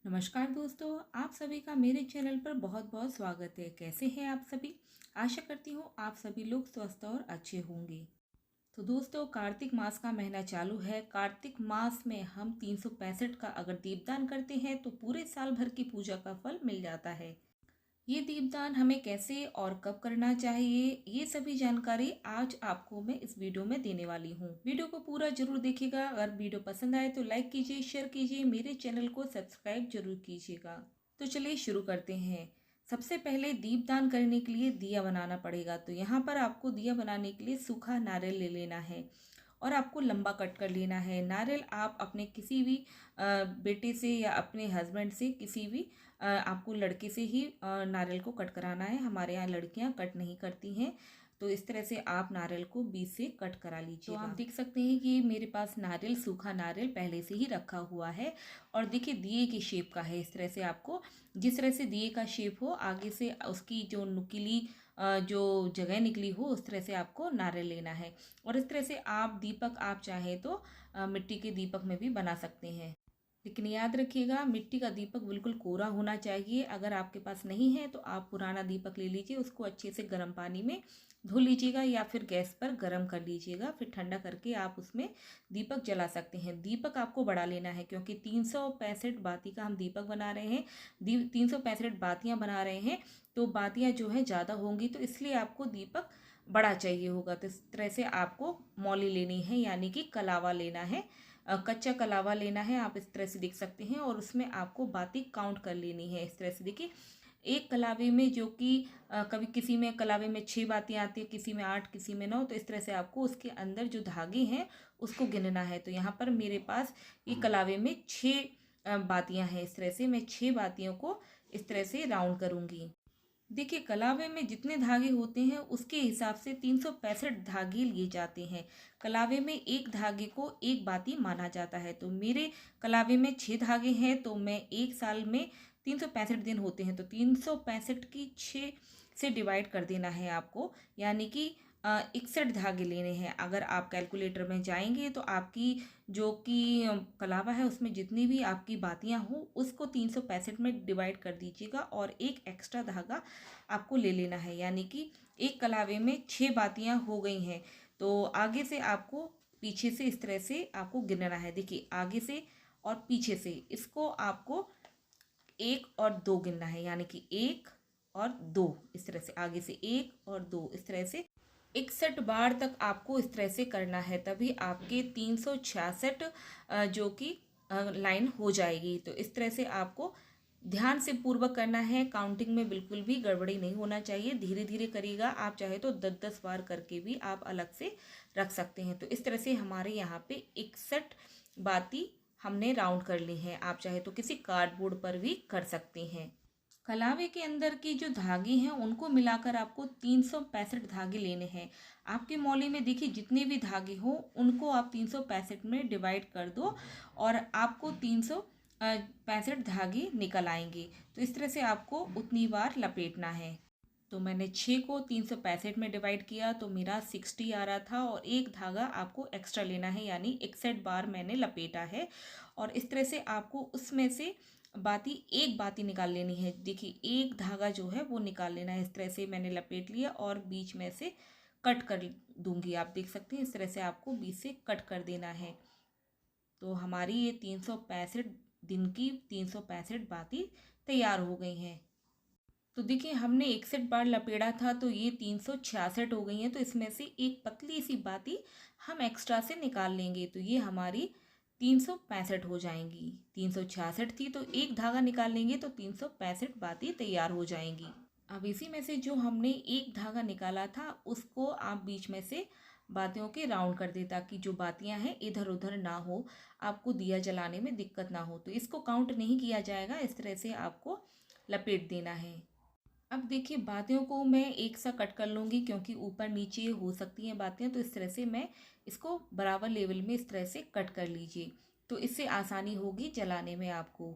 नमस्कार दोस्तों, आप सभी का मेरे चैनल पर बहुत बहुत स्वागत है। कैसे हैं आप सभी? आशा करती हूँ आप सभी लोग स्वस्थ और अच्छे होंगे। तो दोस्तों, कार्तिक मास का महीना चालू है। कार्तिक मास में हम 365 का अगर दीपदान करते हैं तो पूरे साल भर की पूजा का फल मिल जाता है। ये दीपदान हमें कैसे और कब करना चाहिए, ये सभी जानकारी आज आपको मैं इस वीडियो में देने वाली हूँ। वीडियो को पूरा जरूर देखिएगा। अगर वीडियो पसंद आए तो लाइक कीजिए, शेयर कीजिए, मेरे चैनल को सब्सक्राइब जरूर कीजिएगा। तो चलिए शुरू करते हैं। सबसे पहले दीपदान करने के लिए दिया बनाना पड़ेगा। तो यहाँ पर आपको दिया बनाने के लिए सूखा नारियल ले लेना है और आपको लंबा कट कर लेना है। नारियल आप अपने किसी भी बेटे से या अपने हस्बैंड से, किसी भी आपको लड़के से ही नारियल को कट कराना है। हमारे यहाँ लड़कियाँ कट नहीं करती हैं, तो इस तरह से आप नारियल को बीच से कट करा लीजिए। तो आप देख सकते हैं कि मेरे पास नारियल, सूखा नारियल पहले से ही रखा हुआ है और देखिए दिए की शेप का है। इस तरह से आपको जिस तरह से दिए का शेप हो, आगे से उसकी जो नुकीली जो जगह निकली हो, उस तरह से आपको नारियल लेना है। और इस तरह से आप दीपक, आप चाहे तो मिट्टी के दीपक में भी बना सकते हैं, लेकिन याद रखिएगा मिट्टी का दीपक बिल्कुल कोरा होना चाहिए। अगर आपके पास नहीं है तो आप पुराना दीपक ले लीजिए, उसको अच्छे से गर्म पानी में धो लीजिएगा या फिर गैस पर गर्म कर लीजिएगा, फिर ठंडा करके आप उसमें दीपक जला सकते हैं। दीपक आपको बड़ा लेना है क्योंकि 365 बाती का हम दीपक बना रहे हैं, 365 बातियां बना रहे हैं, तो बातियां जो है ज़्यादा होंगी, तो इसलिए आपको दीपक बड़ा चाहिए होगा। तो इस तरह से आपको मौली लेनी है, यानी कि कलावा लेना है, कच्चा कलावा लेना है। आप इस तरह से देख सकते हैं और उसमें आपको बाती काउंट कर लेनी है। इस तरह से देखिए, एक कलावे में जो कि कभी किसी में कलावे में 6 बातियाँ आती है, किसी में 8, किसी में 9, तो इस तरह से आपको उसके अंदर जो धागे हैं उसको गिनना है। तो यहाँ पर मेरे पास ये कलावे में 6 बातियाँ हैं। इस तरह से मैं 6 बातियों को इस तरह से राउंड करूँगी। देखिए, कलावे में जितने धागे होते हैं उसके हिसाब से 365 धागे लिए जाते हैं। कलावे में एक धागे को एक बाती माना जाता है। तो मेरे कलावे में 6 धागे हैं, तो मैं एक साल में 365 दिन होते हैं, तो 365 की 6 से डिवाइड कर देना है आपको, यानी कि 61 धागे लेने हैं। अगर आप कैलकुलेटर में जाएंगे तो आपकी जो कि कलावा है उसमें जितनी भी आपकी बातियां हो उसको 365 में डिवाइड कर दीजिएगा और एक एक्स्ट्रा धागा आपको ले लेना है, यानी कि एक कलावे में 6 बातियां हो गई हैं। तो आगे से आपको पीछे से इस तरह से आपको गिनना है। देखिए, आगे से और पीछे से इसको आपको 1 और 2 गिनना है, यानी कि 1 और 2, इस तरह से आगे से 1 और 2, इस तरह से 61 बार तक आपको इस तरह से करना है, तभी आपके 366 जो कि लाइन हो जाएगी। तो इस तरह से आपको ध्यान से पूर्वक करना है। काउंटिंग में बिल्कुल भी गड़बड़ी नहीं होना चाहिए, धीरे धीरे करिएगा। आप चाहे तो 10-10 बार करके भी आप अलग से रख सकते हैं। तो इस तरह से हमारे यहाँ पे 61 बाती हमने राउंड कर ली है। आप चाहे तो किसी कार्डबोर्ड पर भी कर सकते हैं। कलावे के अंदर की जो धागे हैं उनको मिलाकर आपको 365 धागे लेने हैं। आपके मौली में देखिए जितने भी धागे हो उनको आप 365 में डिवाइड कर दो और आपको 365 धागे निकल आएंगे। तो इस तरह से आपको उतनी बार लपेटना है। तो मैंने 6 को 365 में डिवाइड किया तो मेरा 60 आ रहा था और एक धागा आपको एक्स्ट्रा लेना है, यानी 61 बार मैंने लपेटा है। और इस तरह से आपको उसमें से एक बाती निकाल लेनी है। देखिए, एक धागा जो है वो निकाल लेना है। इस तरह से मैंने लपेट लिया और बीच में से कट कर दूंगी। आप देख सकते हैं इस तरह से आपको बीच से कट कर देना है। तो हमारी ये 365 दिन की 365 बाती तैयार हो गई हैं। तो देखिए, हमने 61 बार लपेड़ा था तो ये 366 हो गई हैं। तो इसमें से एक पतली सी बाती हम एक्स्ट्रा से निकाल लेंगे, तो ये हमारी 365 हो जाएंगी। 366 थी तो एक धागा निकाल लेंगे तो 365 बाती तैयार हो जाएंगी। अब इसी में से जो हमने एक धागा निकाला था उसको आप बीच में से बातियों के राउंड कर दे, ताकि जो बातियां हैं इधर उधर ना हो, आपको दिया जलाने में दिक्कत ना हो। तो इसको काउंट नहीं किया जाएगा, इस तरह से आपको लपेट देना है। अब देखिए, बातियों को मैं एक सा कट कर लूँगी क्योंकि ऊपर नीचे हो सकती हैं बातियाँ, तो इस तरह से मैं इसको बराबर लेवल में इस तरह से कट कर लीजिए, तो इससे आसानी होगी जलाने में आपको।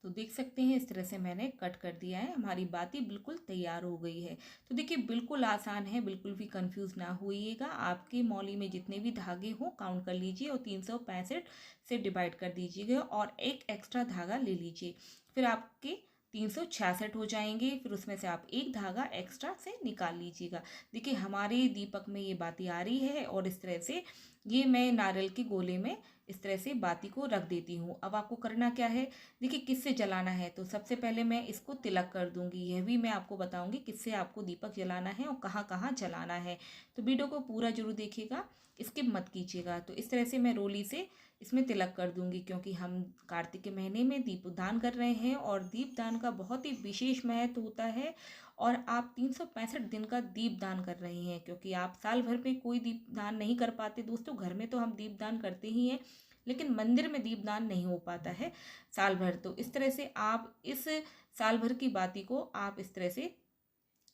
तो देख सकते हैं इस तरह से मैंने कट कर दिया है, हमारी बाती बिल्कुल तैयार हो गई है। तो देखिए बिल्कुल आसान है, बिल्कुल भी कंफ्यूज ना होइएगा। आपके मौली में जितने भी धागे हों काउंट कर लीजिए और 365 से डिवाइड कर दीजिएगा और एक एक्स्ट्रा धागा ले लीजिए। फिर आपके 366 हो जाएंगे। फिर उसमें से आप एक धागा एक्स्ट्रा से निकाल लीजिएगा। देखिए हमारे दीपक में ये बाती आ रही है और इस तरह से ये मैं नारियल के गोले में इस तरह से बाती को रख देती हूँ। अब आपको करना क्या है, देखिए किससे जलाना है। तो सबसे पहले मैं इसको तिलक कर दूंगी, यह भी मैं आपको बताऊंगी किससे आपको दीपक जलाना है और कहाँ कहाँ जलाना है। तो वीडियो को पूरा जरूर देखिएगा, स्किप मत कीजिएगा। तो इस तरह से मैं रोली से इसमें तिलक कर दूंगी, क्योंकि हम कार्तिक के महीने में दीपदान कर रहे हैं और दीपदान का बहुत ही विशेष महत्व होता है। और आप 365 दिन का दीपदान कर रहे हैं, क्योंकि आप साल भर में कोई दीपदान नहीं कर पाते दोस्तों। घर में तो हम दीपदान करते ही हैं, लेकिन मंदिर में दीपदान नहीं हो पाता है साल भर। तो इस तरह से आप इस साल भर की बाती को आप इस तरह से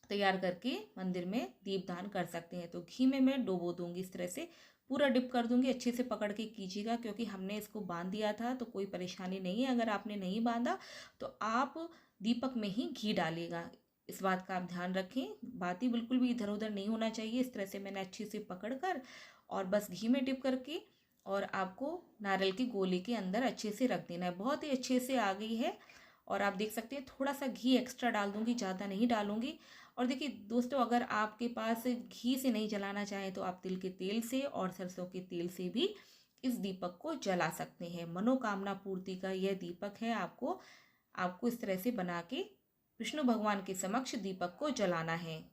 तैयार करके मंदिर में दीपदान कर सकते हैं। तो घी में मैं डुबो दूंगी, इस तरह से पूरा डिप कर दूंगी। अच्छे से पकड़ के कीजिएगा, क्योंकि हमने इसको बांध दिया था तो कोई परेशानी नहीं है। अगर आपने नहीं बांधा तो आप दीपक में ही घी डालिएगा, इस बात का आप ध्यान रखें। बाती बिल्कुल भी इधर उधर नहीं होना चाहिए। इस तरह से मैंने अच्छे से पकड़ कर और बस घी में डिप करके और आपको नारियल के गोले के अंदर अच्छे से रख देना है। बहुत ही अच्छे से आ गई है और आप देख सकते हैं थोड़ा सा घी एक्स्ट्रा डाल दूंगी, ज़्यादा नहीं डालूंगी। और देखिए दोस्तों, अगर आपके पास घी से नहीं जलाना चाहें तो आप तिल के तेल से और सरसों के तेल से भी इस दीपक को जला सकते हैं। मनोकामना पूर्ति का यह दीपक है। आपको इस तरह से बना के विष्णु भगवान के समक्ष दीपक को जलाना है।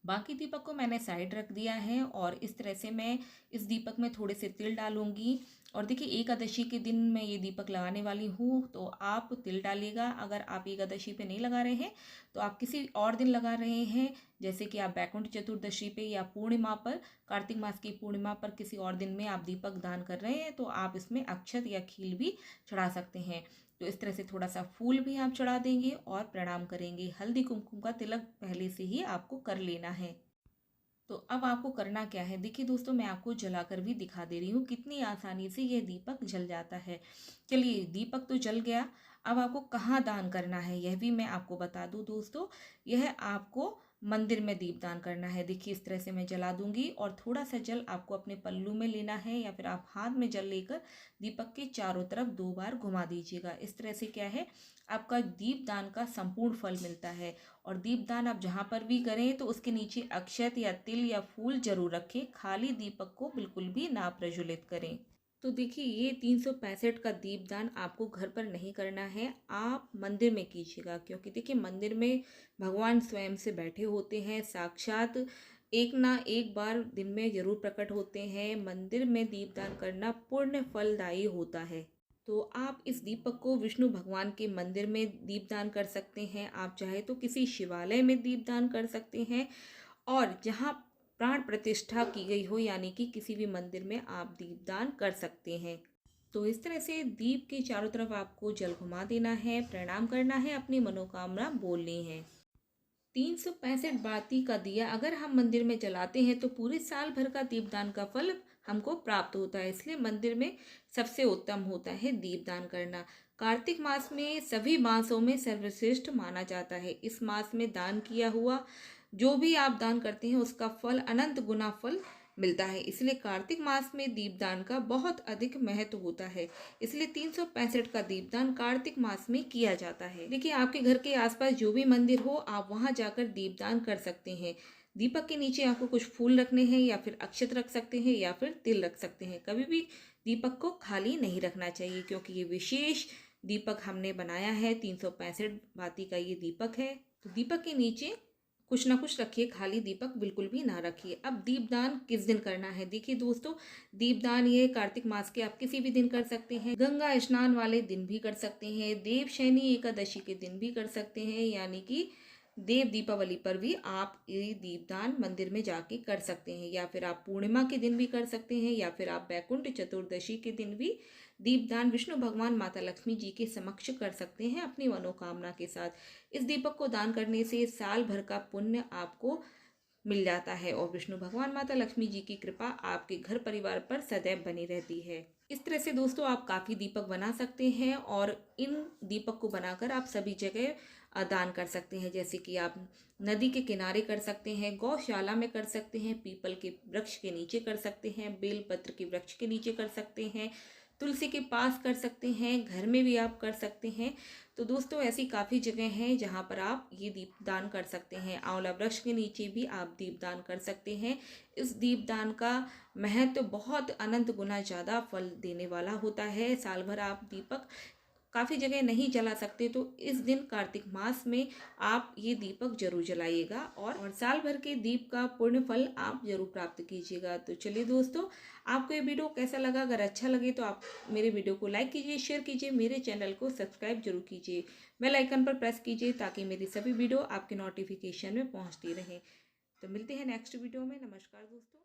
बाकी दीपक को मैंने साइड रख दिया है और इस तरह से मैं इस दीपक में थोड़े से तिल डालूंगी। और देखिए एकादशी के दिन मैं ये दीपक लगाने वाली हूँ, तो आप तिल डालिएगा। अगर आप एकादशी पे नहीं लगा रहे हैं तो आप किसी और दिन लगा रहे हैं, जैसे कि आप बैकुंठ चतुर्दशी पे या पूर्णिमा पर, कार्तिक मास की पूर्णिमा पर किसी और दिन में आप दीपक दान कर रहे हैं, तो आप इसमें अक्षत या खील भी चढ़ा सकते हैं। तो इस तरह से थोड़ा सा फूल भी आप चढ़ा देंगे और प्रणाम करेंगे। हल्दी कुमकुम का तिलक पहले से ही आपको कर लेना है। तो अब आपको करना क्या है, देखिए दोस्तों मैं आपको जलाकर भी दिखा दे रही हूँ कितनी आसानी से यह दीपक जल जाता है। चलिए दीपक तो जल गया, अब आपको कहाँ दान करना है यह भी मैं आपको बता दूँ दोस्तों। यह आपको मंदिर में दीपदान करना है। देखिए इस तरह से मैं जला दूंगी और थोड़ा सा जल आपको अपने पल्लू में लेना है, या फिर आप हाथ में जल लेकर दीपक के चारों तरफ 2 बार घुमा दीजिएगा। इस तरह से क्या है, आपका दीपदान का संपूर्ण फल मिलता है। और दीपदान आप जहाँ पर भी करें तो उसके नीचे अक्षत या तिल या फूल जरूर रखें, खाली दीपक को बिल्कुल भी ना प्रज्वलित करें। तो देखिए ये 365 का दीपदान आपको घर पर नहीं करना है, आप मंदिर में कीजिएगा। क्योंकि देखिए मंदिर में भगवान स्वयं से बैठे होते हैं, साक्षात एक ना एक बार दिन में जरूर प्रकट होते हैं। मंदिर में दीपदान करना पुण्य फलदायी होता है। तो आप इस दीपक को विष्णु भगवान के मंदिर में दीपदान कर सकते हैं, आप चाहे तो किसी शिवालय में दीपदान कर सकते हैं, और जहाँ प्राण प्रतिष्ठा की गई हो यानी कि किसी भी मंदिर में आप दीपदान कर सकते हैं। तो इस तरह से दीप के चारों तरफ आपको जल घुमा देना है, प्रणाम करना है, अपनी मनोकामना बोलनी है। 365 बाती का दिया अगर हम मंदिर में जलाते हैं तो पूरे साल भर का दीपदान का फल हमको प्राप्त होता है। इसलिए मंदिर में सबसे उत्तम होता है दीपदान करना। कार्तिक मास में सभी मासों में सर्वश्रेष्ठ माना जाता है। इस मास में दान किया हुआ जो भी आप दान करते हैं उसका फल अनंत गुना फल मिलता है। इसलिए कार्तिक मास में दीपदान का बहुत अधिक महत्व होता है। इसलिए 365 का दीपदान कार्तिक मास में किया जाता है। देखिए आपके घर के आसपास जो भी मंदिर हो आप वहां जाकर दीपदान कर सकते हैं। दीपक के नीचे आपको कुछ फूल रखने हैं, या फिर अक्षत रख सकते हैं, या फिर तिल रख सकते हैं। कभी भी दीपक को खाली नहीं रखना चाहिए, क्योंकि ये विशेष दीपक हमने बनाया है। 365 बाती का ये दीपक है। तो दीपक के नीचे कुछ ना कुछ रखिए, खाली दीपक बिल्कुल भी ना रखिए। अब दीपदान किस दिन करना है, देखिए दोस्तों दीपदान ये कार्तिक मास के आप किसी भी दिन कर सकते हैं। गंगा स्नान वाले दिन भी कर सकते हैं, देवशयनी एकादशी के दिन भी कर सकते हैं, यानी कि देव दीपावली पर भी आप ये दीपदान मंदिर में जाके कर सकते हैं, या फिर आप पूर्णिमा के दिन भी कर सकते हैं, या फिर आप बैकुंठ चतुर्दशी के दिन भी दीपदान विष्णु भगवान माता लक्ष्मी जी के समक्ष कर सकते हैं अपनी मनोकामना के साथ। इस दीपक को दान करने से साल भर का पुण्य आपको मिल जाता है और विष्णु भगवान माता लक्ष्मी जी की कृपा आपके घर परिवार पर सदैव बनी रहती है। इस तरह से दोस्तों आप काफ़ी दीपक बना सकते हैं और इन दीपक को बनाकर आप सभी जगह दान कर सकते हैं। जैसे कि आप नदी के किनारे कर सकते हैं, गौशाला में कर सकते हैं, पीपल के वृक्ष के नीचे कर सकते हैं, बेलपत्र के वृक्ष के नीचे कर सकते हैं, तुलसी के पास कर सकते हैं, घर में भी आप कर सकते हैं। तो दोस्तों ऐसी काफ़ी जगह हैं जहाँ पर आप ये दीपदान कर सकते हैं। आंवला वृक्ष के नीचे भी आप दीपदान कर सकते हैं। इस दीपदान का महत्व बहुत अनंत गुना ज़्यादा फल देने वाला होता है। साल भर आप दीपक काफ़ी जगह नहीं जला सकते, तो इस दिन कार्तिक मास में आप ये दीपक जरूर जलाइएगा और साल भर के दीप का पुण्य फल आप जरूर प्राप्त कीजिएगा। तो चलिए दोस्तों, आपको ये वीडियो कैसा लगा? अगर अच्छा लगे तो आप मेरे वीडियो को लाइक कीजिए, शेयर कीजिए, मेरे चैनल को सब्सक्राइब जरूर कीजिए, बेल आइकन पर प्रेस कीजिए ताकि मेरी सभी वीडियो आपके नोटिफिकेशन में पहुँचती रहें। तो मिलते हैं नेक्स्ट वीडियो में। नमस्कार दोस्तों।